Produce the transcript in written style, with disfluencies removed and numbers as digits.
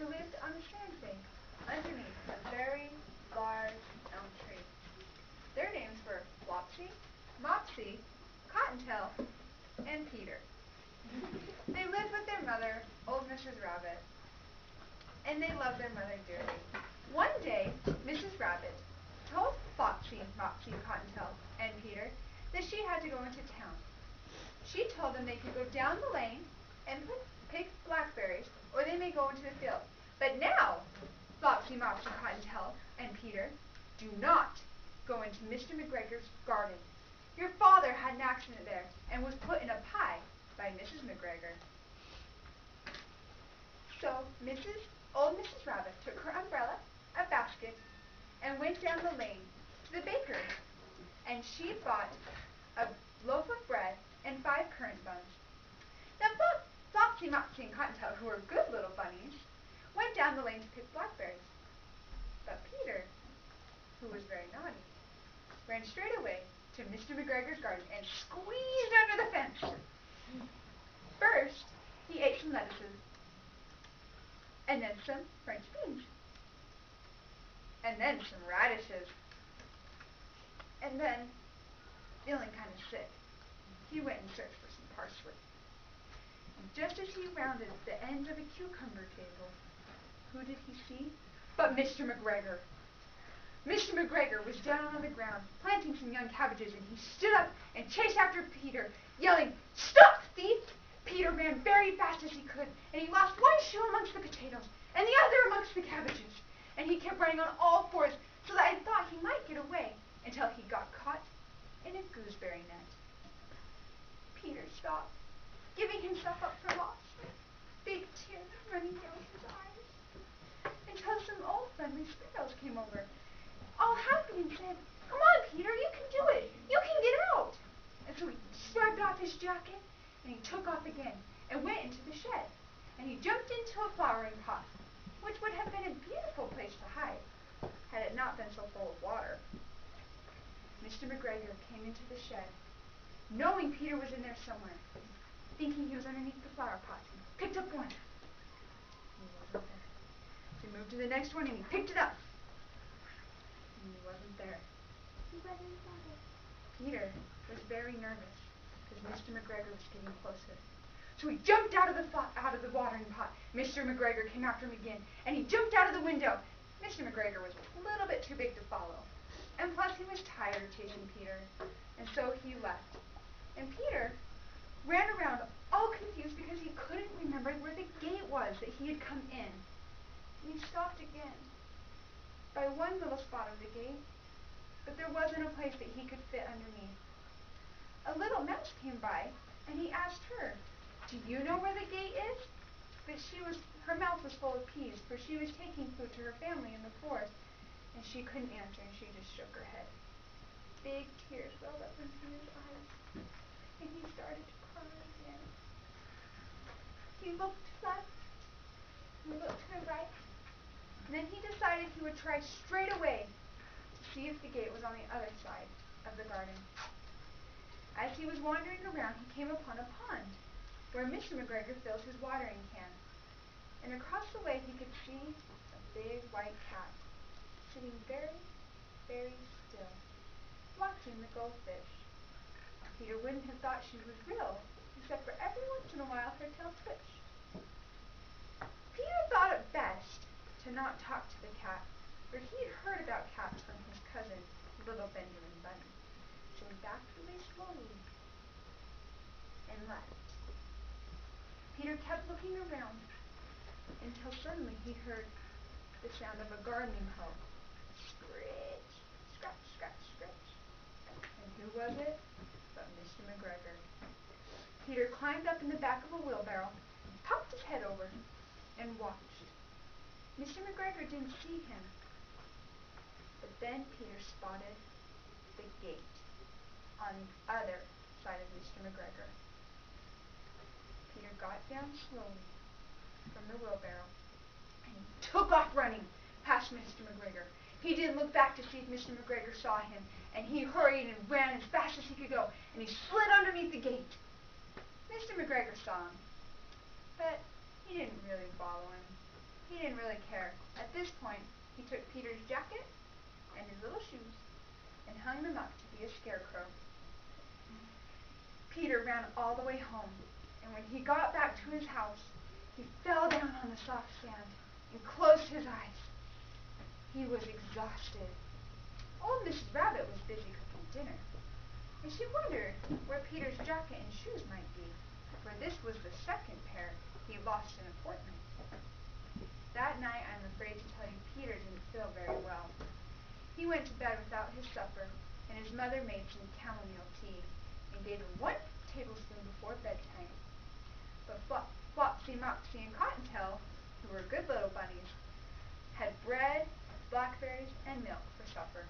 who lived on the sandbank underneath a very large elm tree. Their names were Flopsy, Mopsy, Cottontail, and Peter. They lived with their mother, old Mrs. Rabbit, and they loved their mother dearly. One day, Mrs. Rabbit told Flopsy, Mopsy, Cottontail, and Peter that she had to go into town. She told them they could go down the lane and pick blackberries, or they may go into the field. But now, Flopsy, Mopsy, Cottontail, and Peter, do not go into Mr. McGregor's garden. Your father had an accident there and was put in a pie by Mrs. McGregor. So old Mrs. Rabbit took her umbrella, a basket, and went down the lane to the bakery. And she bought a loaf of bread and 5 currant buns. Now Flopsy, Mopsy, and Cottontail, who were good little bunnies, went down the lane to pick blackberries. But Peter, who was very naughty, ran straight away to Mr. McGregor's garden and squeezed under the fence. First, he ate some lettuces, and then some French beans, and then some radishes, and then, feeling kind of sick, he went and searched for some parsley. And just as he rounded the end of a cucumber table, who did he see but Mr. McGregor? Mr. McGregor was down on the ground, planting some young cabbages, and he stood up and chased after Peter, yelling, "Stop, thief!" Peter ran very fast as he could, and he lost one shoe amongst the potatoes, and the other amongst the cabbages, and he kept running on all fours, so that I thought he might get away, until he got caught in a gooseberry net. Peter stopped, giving himself up for lost, big tears running down his eyes, until some old friendly sparrows came over, all happy, and said, "Come on, Peter, you can do it. You can get out." And so he stripped off his jacket, and he took off again, and went into the shed, and he jumped into a flowering pot, which would have been a beautiful place to hide, had it not been so full of water. Mr. McGregor came into the shed, knowing Peter was in there somewhere, thinking he was underneath the flower pots, and picked up one. He wasn't there. So he moved to the next one, and he picked it up. And he wasn't there. Peter was very nervous, because Mr. McGregor was getting closer. So he jumped out of the watering pot. Mr. McGregor came after him again, and he jumped out of the window. Mr. McGregor was a little bit too big to follow, and plus he was tired of chasing Peter, and so he left. And Peter ran around all confused because he couldn't remember where the gate was that he had come in. And he stopped again by one little spot of the gate, but there wasn't a place that he could fit underneath. A little mouse came by, and he asked her, "Do you know where the gate is?" But her mouth was full of peas, for she was taking food to her family in the forest, and she couldn't answer, and she just shook her head. Big tears welled up into his eyes, and he started to cry again. He looked left, he looked to the right, and then he decided he would try straight away to see if the gate was on the other side of the garden. As he was wandering around, he came upon a pond where Mr. McGregor fills his watering can. And across the way he could see a big white cat sitting very, very still, watching the goldfish. Peter wouldn't have thought she was real, except for every once in a while her tail twitched. Peter thought it best to not talk to the cat, for he had heard about cats from his cousin, little Benjamin Bunny. So he backed away slowly and left. Peter kept looking around until suddenly he heard the sound of a gardening hoe. Scritch, scratch, scratch, scratch. And who was it but Mr. McGregor? Peter climbed up in the back of a wheelbarrow, and popped his head over, and watched. Mr. McGregor didn't see him, but then Peter spotted the gate on the other side of Mr. McGregor. Peter got down slowly from the wheelbarrow, and he took off running past Mr. McGregor. He didn't look back to see if Mr. McGregor saw him, and he hurried and ran as fast as he could go, and he slid underneath the gate. Mr. McGregor saw him, but he didn't really follow him. He didn't really care. At this point, he took Peter's jacket and his little shoes and hung them up to be a scarecrow. Peter ran all the way home, and when he got back to his house, he fell down on the soft sand and closed his eyes. He was exhausted. Old Mrs. Rabbit was busy cooking dinner, and she wondered where Peter's jacket and shoes might be, for this was the second pair he lost in a fortnight. That night, I'm afraid to tell you, Peter didn't feel very well. He went to bed without his supper, and his mother made some chamomile tea and gave him 1 tablespoon before bedtime. But Flopsy, Mopsy, and Cottontail, who were good little bunnies, had bread, blackberries, and milk for supper.